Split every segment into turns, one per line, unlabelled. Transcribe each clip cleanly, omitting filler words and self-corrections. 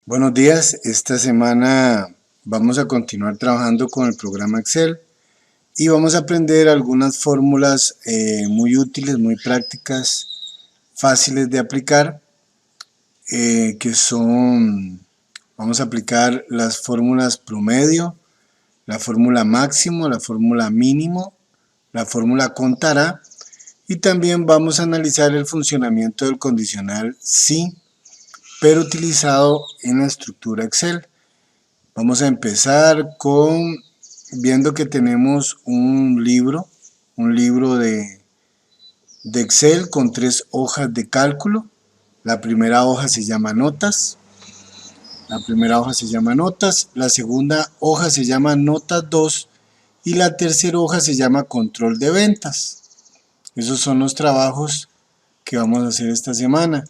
Buenos días, esta semana vamos a continuar trabajando con el programa Excel y vamos a aprender algunas fórmulas muy útiles, muy prácticas, fáciles de aplicar, vamos a aplicar las fórmulas promedio, la fórmula máximo, la fórmula mínimo, la fórmula contará y también vamos a analizar el funcionamiento del condicional sí, pero utilizado en la estructura Excel. Vamos a empezar viendo que tenemos un libro de Excel con 3 hojas de cálculo. La primera hoja se llama notas, la segunda hoja se llama notas 2 y la tercera hoja se llama control de ventas. Esos son los trabajos que vamos a hacer esta semana.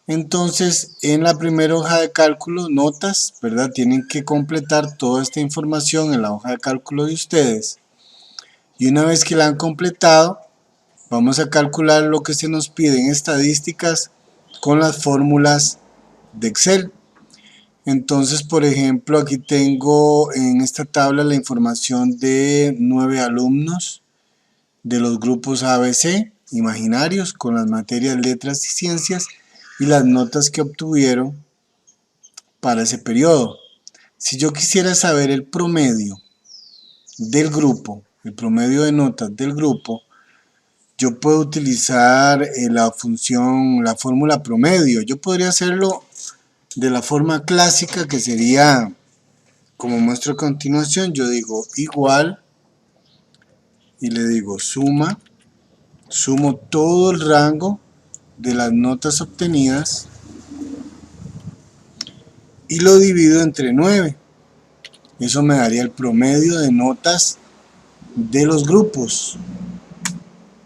Entonces, en la primera hoja de cálculo, notas, ¿verdad? Tienen que completar toda esta información en la hoja de cálculo de ustedes. Y una vez que la han completado, vamos a calcular lo que se nos pide en estadísticas con las fórmulas de Excel. Entonces, por ejemplo, aquí tengo en esta tabla la información de 9 alumnos de los grupos ABC, imaginarios, con las materias letras y ciencias, y las notas que obtuvieron para ese periodo. Si yo quisiera saber el promedio del grupo, el promedio de notas del grupo, yo puedo utilizar la fórmula promedio. Yo podría hacerlo de la forma clásica, que sería, como muestro a continuación, yo digo igual y le digo sumo todo el rango de las notas obtenidas y lo divido entre 9. Eso me daría el promedio de notas de los grupos,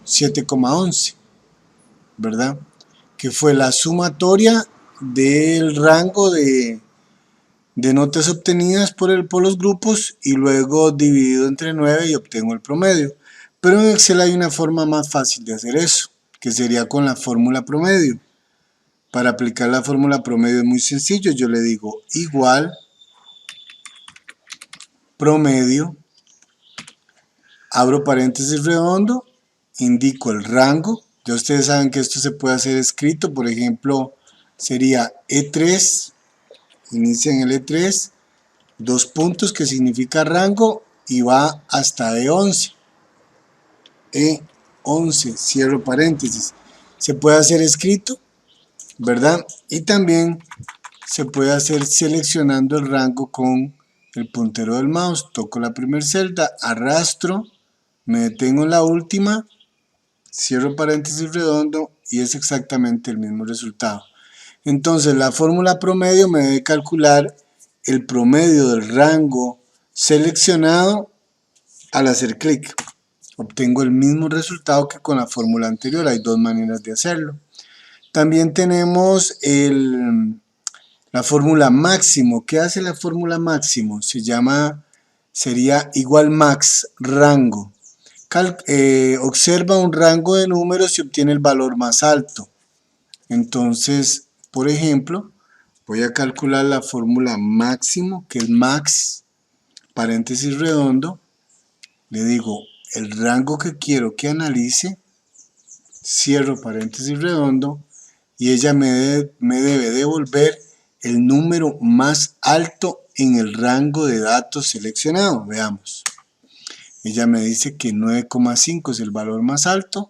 7,11, ¿verdad? Que fue la sumatoria del rango de notas obtenidas por los grupos y luego dividido entre 9 y obtengo el promedio. Pero en Excel hay una forma más fácil de hacer eso, que sería con la fórmula promedio. Para aplicar la fórmula promedio es muy sencillo, yo le digo igual promedio, abro paréntesis redondo, indico el rango. Ya ustedes saben que esto se puede hacer escrito, por ejemplo, sería E3, inicia en el E3, 2 puntos que significa rango y va hasta E11. E11, cierro paréntesis. Se puede hacer escrito, ¿verdad? Y también se puede hacer seleccionando el rango con el puntero del mouse. Toco la primera celda, arrastro, me detengo en la última, cierro paréntesis redondo y es exactamente el mismo resultado. Entonces la fórmula promedio me debe calcular el promedio del rango seleccionado al hacer clic. Obtengo el mismo resultado que con la fórmula anterior, hay dos maneras de hacerlo. También tenemos la fórmula máximo. ¿Qué hace la fórmula máximo? Sería igual max rango. Observa un rango de números y obtiene el valor más alto. Entonces, por ejemplo, voy a calcular la fórmula máximo, que es max, paréntesis redondo. Le digo el rango que quiero que analice, cierro paréntesis redondo, y ella me debe devolver el número más alto en el rango de datos seleccionado. Veamos. Ella me dice que 9,5 es el valor más alto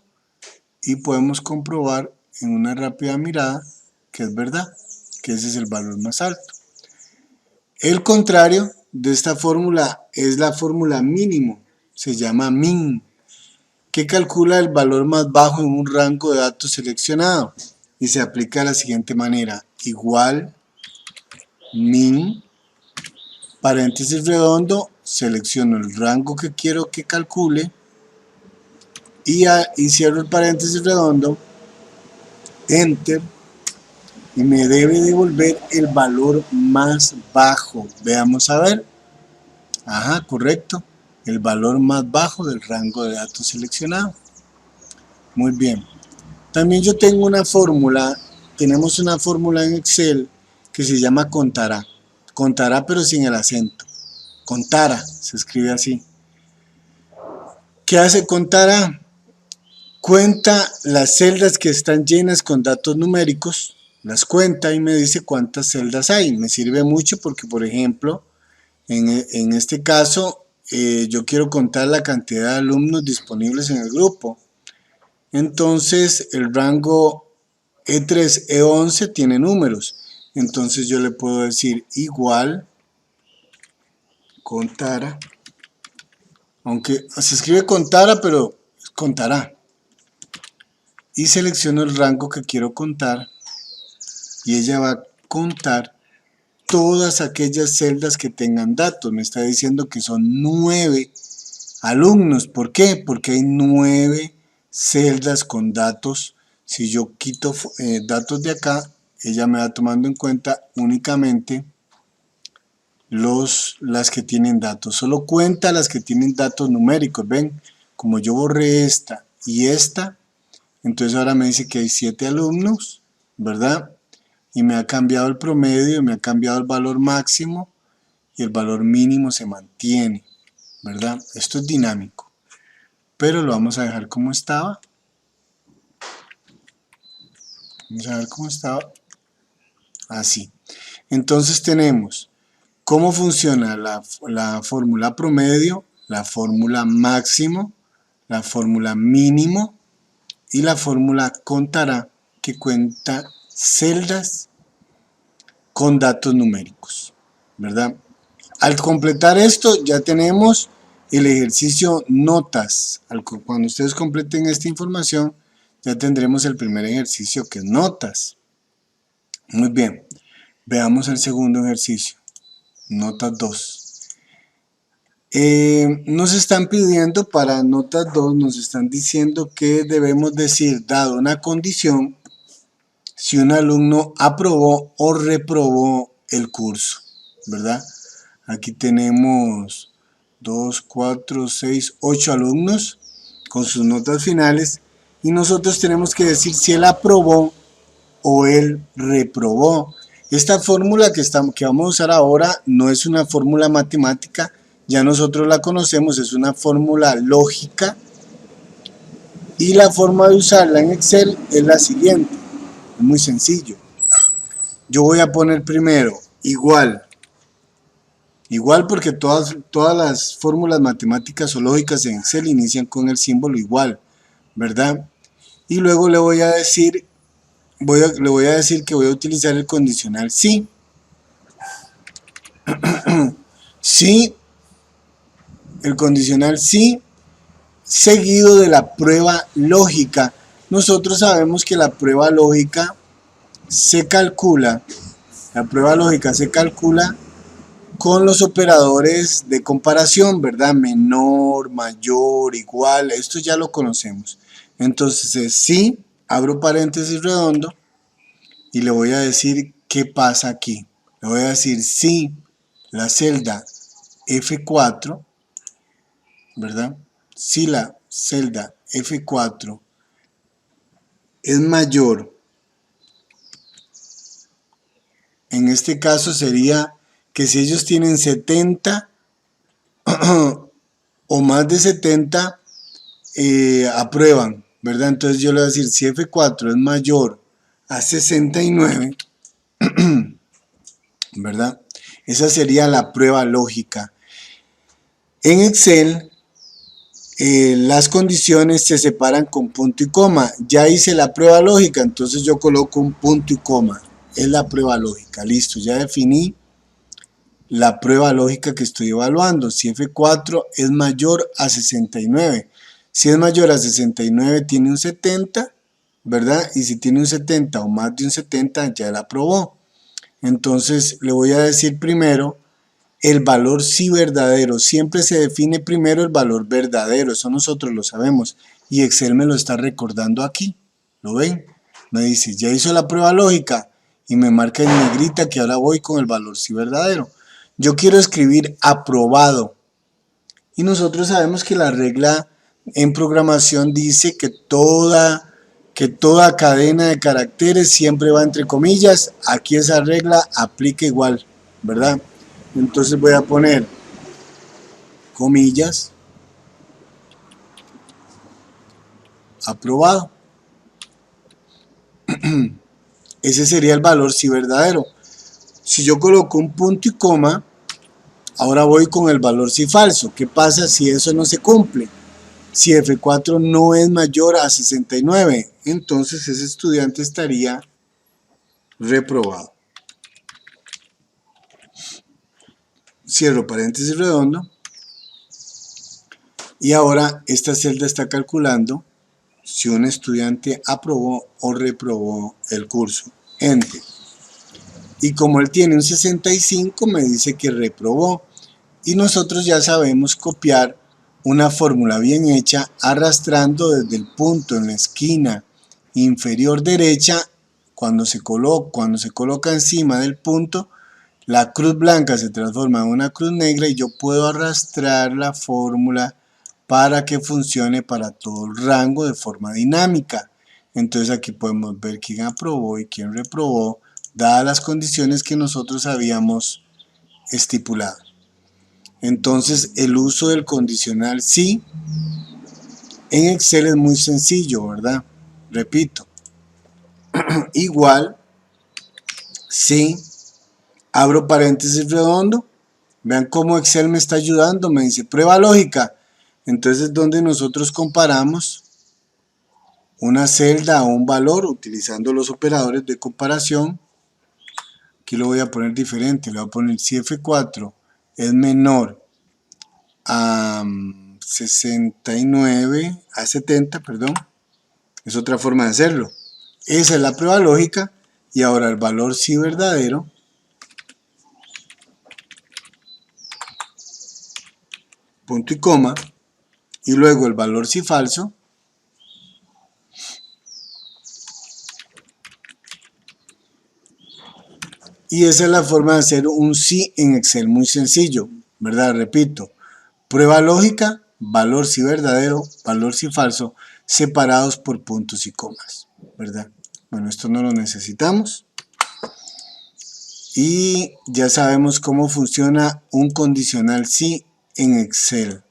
y podemos comprobar en una rápida mirada que es verdad, que ese es el valor más alto. El contrario de esta fórmula es la fórmula mínimo, se llama min, que calcula el valor más bajo en un rango de datos seleccionado y se aplica de la siguiente manera: igual min, paréntesis redondo, selecciono el rango que quiero que calcule y cierro el paréntesis redondo, enter, y me debe devolver el valor más bajo. Veamos a ver. Ajá, correcto. El valor más bajo del rango de datos seleccionado. Muy bien. También yo tengo una fórmula, tenemos una fórmula en Excel que se llama contará. Contará pero sin el acento. Contara, se escribe así. ¿Qué hace contará? Cuenta las celdas que están llenas con datos numéricos, las cuenta y me dice cuántas celdas hay. Me sirve mucho porque, por ejemplo, en este caso, yo quiero contar la cantidad de alumnos disponibles en el grupo. Entonces, el rango E3, E11 tiene números. Entonces, yo le puedo decir igual contara, aunque se escribe contara, pero contará. Y selecciono el rango que quiero contar y ella va a contar todas aquellas celdas que tengan datos. Me está diciendo que son 9 alumnos. ¿Por qué? Porque hay 9 celdas con datos. Si yo quito datos de acá, ella me va tomando en cuenta únicamente las que tienen datos. Solo cuenta las que tienen datos numéricos. ¿Ven? Como yo borré esta y esta, entonces ahora me dice que hay 7 alumnos, ¿verdad? Y me ha cambiado el promedio, me ha cambiado el valor máximo y el valor mínimo se mantiene, ¿verdad? Esto es dinámico, pero lo vamos a dejar como estaba. Vamos a ver cómo estaba. Así. Entonces tenemos cómo funciona la fórmula promedio, la fórmula máximo, la fórmula mínimo y la fórmula contará, que cuenta celdas con datos numéricos, ¿verdad? Al completar esto ya tenemos el ejercicio notas. Cuando ustedes completen esta información ya tendremos el primer ejercicio, que es notas. Muy bien, veamos el segundo ejercicio, notas 2. Nos están pidiendo para notas 2, nos están diciendo que debemos decir, dado una condición, si un alumno aprobó o reprobó el curso, ¿verdad? Aquí tenemos 2, 4, 6, 8 alumnos con sus notas finales y nosotros tenemos que decir si él aprobó o él reprobó. Esta fórmula que vamos a usar ahora no es una fórmula matemática, ya nosotros la conocemos, es una fórmula lógica y la forma de usarla en Excel es la siguiente, es muy sencillo. Yo voy a poner primero igual porque todas las fórmulas matemáticas o lógicas en Excel inician con el símbolo igual, ¿verdad? Y luego le voy a decir que voy a utilizar el condicional sí. Sí, el condicional sí, seguido de la prueba lógica. Nosotros sabemos que la prueba lógica se calcula con los operadores de comparación, ¿verdad? Menor, mayor, igual, esto ya lo conocemos. Entonces, sí, abro paréntesis redondo y le voy a decir qué pasa aquí. Le voy a decir si la celda F4, ¿verdad? Si la celda F4 es mayor, en este caso sería que si ellos tienen 70 o más de 70, aprueban, ¿verdad? Entonces yo le voy a decir si F4 es mayor a 69, ¿verdad? Esa sería la prueba lógica. En Excel, las condiciones se separan con punto y coma. Ya hice la prueba lógica, entonces yo coloco un punto y coma. Es la prueba lógica, listo, ya definí la prueba lógica que estoy evaluando. Si F4 es mayor a 69. Si es mayor a 69 tiene un 70, ¿verdad? Y si tiene un 70 o más de un 70 ya la aprobó. Entonces le voy a decir primero el valor sí verdadero. Siempre se define primero el valor verdadero, eso nosotros lo sabemos. Y Excel me lo está recordando aquí. ¿Lo ven? Me dice, ya hizo la prueba lógica y me marca en negrita que ahora voy con el valor sí verdadero. Yo quiero escribir aprobado. Y nosotros sabemos que la regla en programación dice que que toda cadena de caracteres siempre va entre comillas. Aquí esa regla aplica igual, ¿verdad? Entonces voy a poner comillas, aprobado. Ese sería el valor si verdadero. Si yo coloco un punto y coma, ahora voy con el valor si falso. ¿Qué pasa si eso no se cumple? Si F4 no es mayor a 69, entonces ese estudiante estaría reprobado. Cierro paréntesis redondo. Y ahora esta celda está calculando si un estudiante aprobó o reprobó el curso. Enter. Y como él tiene un 65, me dice que reprobó. Y nosotros ya sabemos copiar una fórmula bien hecha arrastrando desde el punto en la esquina inferior derecha. Cuando se coloca encima del punto, la cruz blanca se transforma en una cruz negra y yo puedo arrastrar la fórmula para que funcione para todo el rango de forma dinámica. Entonces aquí podemos ver quién aprobó y quién reprobó, dadas las condiciones que nosotros habíamos estipulado. Entonces el uso del condicional sí en Excel es muy sencillo, ¿verdad? Repito, igual sí, abro paréntesis redondo. Vean cómo Excel me está ayudando, me dice prueba lógica. Entonces, donde nosotros comparamos una celda o un valor utilizando los operadores de comparación. Aquí lo voy a poner diferente, le voy a poner si F4 es menor a 69, a 70, perdón. Es otra forma de hacerlo. Esa es la prueba lógica y ahora el valor si verdadero punto y coma, y luego el valor si falso, y esa es la forma de hacer un sí en Excel, muy sencillo, ¿verdad? Repito, prueba lógica, valor si verdadero, valor si falso, separados por puntos y comas, ¿verdad? Bueno, esto no lo necesitamos. Y ya sabemos cómo funciona un condicional si en Excel.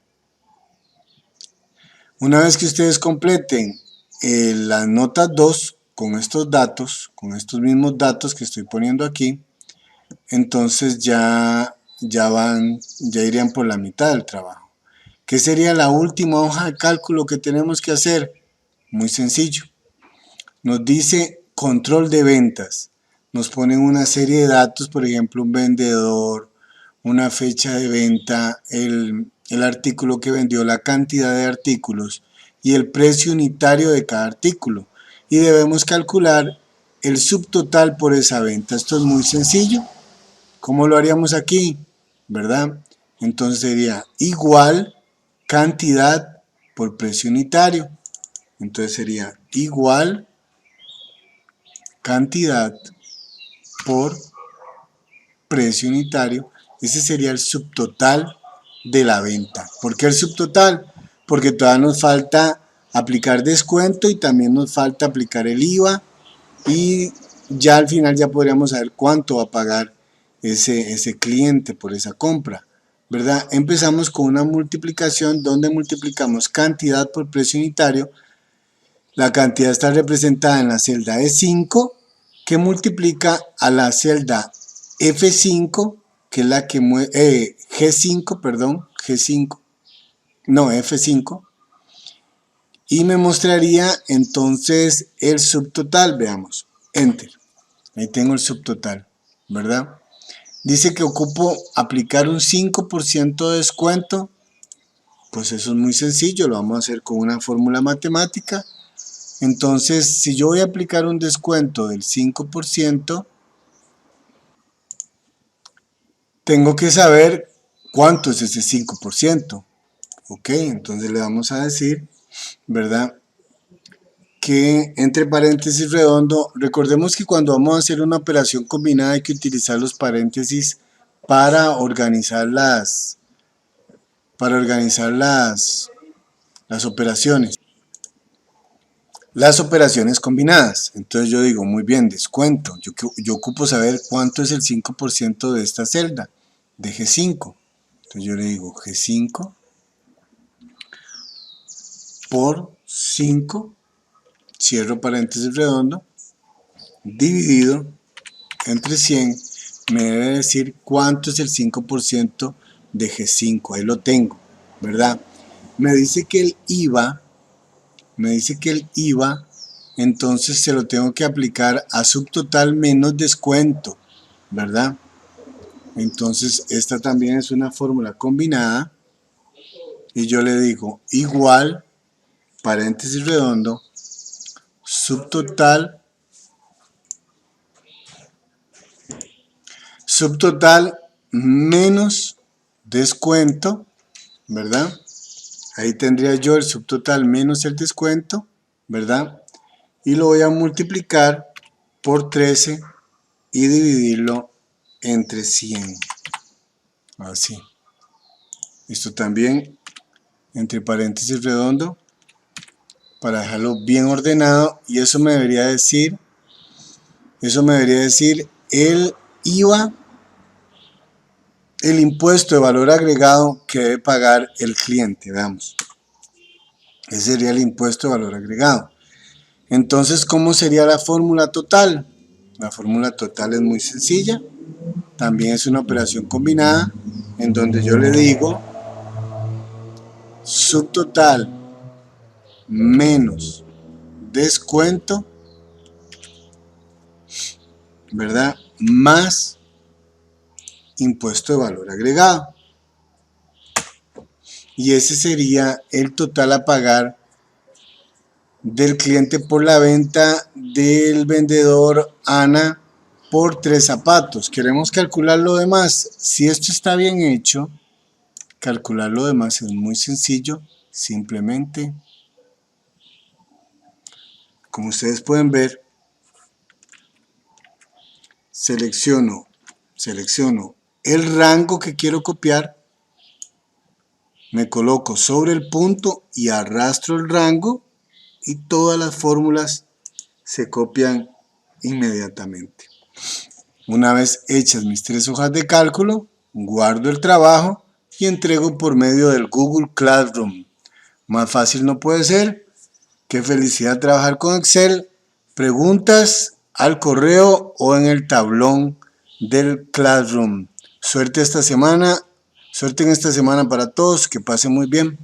Una vez que ustedes completen las notas 2 con estos datos, con estos mismos datos que estoy poniendo aquí, entonces ya irían por la mitad del trabajo. ¿Qué sería la última hoja de cálculo que tenemos que hacer? Muy sencillo. Nos dice control de ventas. Nos ponen una serie de datos, por ejemplo, un vendedor, una fecha de venta, el artículo que vendió, la cantidad de artículos y el precio unitario de cada artículo. Y debemos calcular el subtotal por esa venta. Esto es muy sencillo. ¿Cómo lo haríamos aquí? ¿Verdad? Entonces sería igual cantidad por precio unitario. Entonces sería igual cantidad por precio unitario. Ese sería el subtotal de la venta. ¿Por qué el subtotal? Porque todavía nos falta aplicar descuento y también nos falta aplicar el IVA y ya al final ya podríamos saber cuánto va a pagar ese cliente por esa compra, ¿verdad? Empezamos con una multiplicación donde multiplicamos cantidad por precio unitario. La cantidad está representada en la celda E5 que multiplica a la celda F5 que es la que G5, perdón, G5, no, F5, y me mostraría entonces el subtotal. Veamos, enter, ahí tengo el subtotal, ¿verdad? Dice que ocupo aplicar un 5% de descuento. Pues eso es muy sencillo, lo vamos a hacer con una fórmula matemática. Entonces, si yo voy a aplicar un descuento del 5%, tengo que saber cuánto es ese 5%. Ok, entonces le vamos a decir, ¿verdad? Que entre paréntesis redondo, recordemos que cuando vamos a hacer una operación combinada hay que utilizar los paréntesis para organizar las operaciones. las operaciones combinadas. Entonces yo digo, muy bien, descuento. Yo ocupo saber cuánto es el 5% de esta celda, de G5. Entonces yo le digo G5 por 5, cierro paréntesis redondo, dividido entre 100, me debe decir cuánto es el 5% de G5. Ahí lo tengo, ¿verdad? Me dice que el IVA, entonces se lo tengo que aplicar a subtotal menos descuento, ¿verdad? Entonces esta también es una fórmula combinada y yo le digo igual, paréntesis redondo, subtotal menos descuento, ¿verdad? Ahí tendría yo el subtotal menos el descuento, ¿verdad? Y lo voy a multiplicar por 13 y dividirlo entre 100. Así. Esto también entre paréntesis redondo para dejarlo bien ordenado, y eso me debería decir el IVA, el impuesto de valor agregado que debe pagar el cliente. Veamos. Ese sería el impuesto de valor agregado. Entonces, ¿cómo sería la fórmula total? La fórmula total es muy sencilla. También es una operación combinada en donde yo le digo subtotal menos descuento, ¿verdad? Más impuesto de valor agregado. Y ese sería el total a pagar del cliente por la venta del vendedor Ana por 3 zapatos. Queremos calcular lo demás. Si esto está bien hecho, calcular lo demás es muy sencillo. Simplemente, como ustedes pueden ver, selecciono el rango que quiero copiar, me coloco sobre el punto y arrastro el rango y todas las fórmulas se copian inmediatamente. Una vez hechas mis 3 hojas de cálculo, guardo el trabajo y entrego por medio del Google Classroom. Más fácil no puede ser. Qué felicidad trabajar con Excel. Preguntas al correo o en el tablón del Classroom. Suerte en esta semana para todos. Que pasen muy bien.